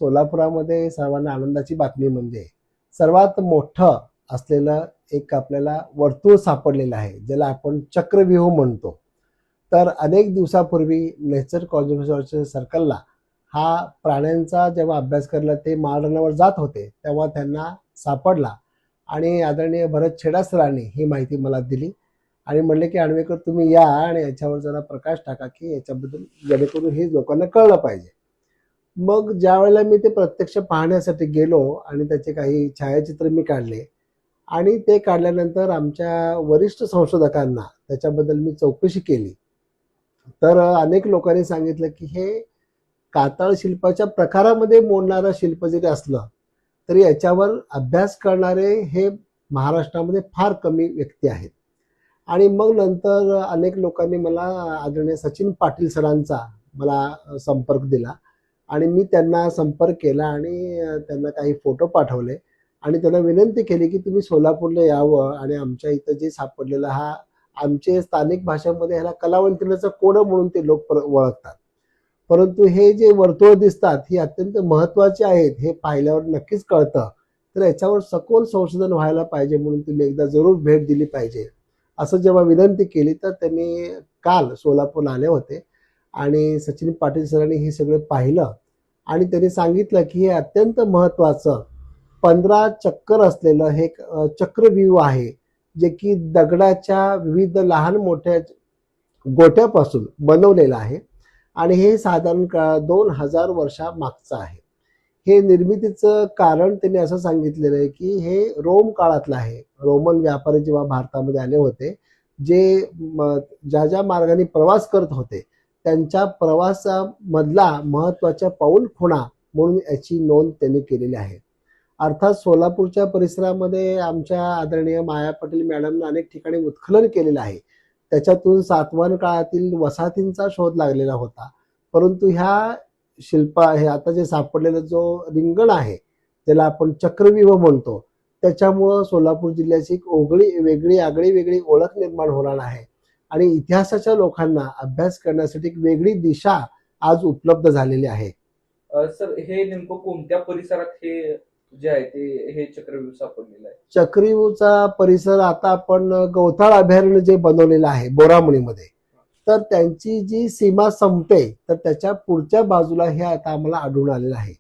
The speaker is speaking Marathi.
सोलापुरामध्ये सर्वांना आनंदाची बातमी म्हणजे सर्वात मोठं असलेलं एक आपल्याला वर्तुळ सापडलेलं आहे, ज्याला आपण चक्रव्यूह म्हणतो. तर अनेक दिवसापूर्वी नेचर कॉन्झर्वेशन सर्कलला हा प्राण्यांचा जेव्हा अभ्यास करायला ते माळरानावर जात होते, तेव्हा त्यांना सापडला आणि आदरणीय भरत छेडा सरांनी ही माहिती मला दिली आणि म्हणले की आणवेकर तुम्ही या आणि याच्यावर जरा प्रकाश टाका की याच्याबद्दल, जेणेकरून हे लोकांना कळलं पाहिजे. मग ज्यावेळेला मी ते प्रत्यक्ष पाहण्यासाठी गेलो आणि त्याचे काही छायाचित्र मी काढले आणि ते काढल्यानंतर आमच्या वरिष्ठ संशोधकांना त्याच्याबद्दल मी चौकशी केली. तर अनेक लोकांनी सांगितलं की हे कातळ शिल्पाच्या प्रकारामध्ये मोडणारं शिल्प जरी असलं तरी याच्यावर अभ्यास करणारे हे महाराष्ट्रामध्ये फार कमी व्यक्ती आहेत. आणि मग नंतर अनेक लोकांनी मला आदरणीय सचिन पाटील सरांचा मला संपर्क दिला आणि मी त्यांना संपर्क केला आणि त्यांना काही फोटो पाठवले आणि त्यांना विनंती केली की तुम्ही सोलापूरला यावं आणि आमच्या इथं जे सापडलेला हा आमचे स्थानिक भाषेमध्ये ह्याला कलावंतिनीचा कोड म्हणून ते लोक ओळखतात. परंतु हे जे वर्तुळ दिसतात ही अत्यंत महत्वाची आहेत, हे पाहिल्यावर नक्कीच कळतं. तर याच्यावर सखोल संशोधन व्हायला पाहिजे, म्हणून तुम्ही एकदा जरूर भेट दिली पाहिजे असं जेव्हा विनंती केली तर त्यांनी काल सोलापूरला आले होते आणि सचिन पाटील सरांनी हे सगळं पाहिलं आणि त्यांनी सांगितलं की हे अत्यंत महत्वाचं 15 चक्कर असलेलं हे चक्रव्यूह आहे, जे की दगडाच्या विविध लहान मोठ्या गोट्यापासून बनवलेलं आहे आणि हे साधारण 2000 वर्षामागचं आहे. हे निर्मितीचं कारण त्यांनी असं सांगितलेलं आहे की हे रोम काळातलं आहे. रोमन व्यापारी जेव्हा भारतामध्ये आले होते, जे ज्या ज्या मार्गाने प्रवास करत होते त्यांच्या प्रवासामधला महत्वाच्या पाऊल खुणा म्हणून याची नोंद त्यांनी केलेली आहे. अर्थात सोलापूरच्या परिसरामध्ये आमच्या आदरणीय माया पाटील मॅडमने अनेक ठिकाणी उत्खनन केलेलं आहे. त्याच्यातून सातवाहन काळातील वसाहतींचा शोध लागलेला होता. परंतु ह्या शिल्पा हे आता जे सापडलेलं जो रिंगण आहे, ज्याला आपण चक्रव्यूह म्हणतो, त्याच्यामुळं सोलापूर जिल्ह्याची एक वेगळी आगळी ओळख निर्माण होणार आहे आणि इतिहासाच्या लोकांना अभ्यास करण्यासाठी एक वेगळी दिशा आज उपलब्ध झालेली आहे. सर, हे नेमकं कोणत्या परिसरात हे जे आहे ते हे चक्रव्यूह सापडलेलं आहे? चक्रव्यूहचा परिसर आता आपण गवताळ अभयारण्य जे बनवलेलं आहे बोरामुळीमध्ये, तर त्यांची जी सीमा संपते तर त्याच्या पुढच्या बाजूला हे आता आम्हाला आढळून आलेलं आहे.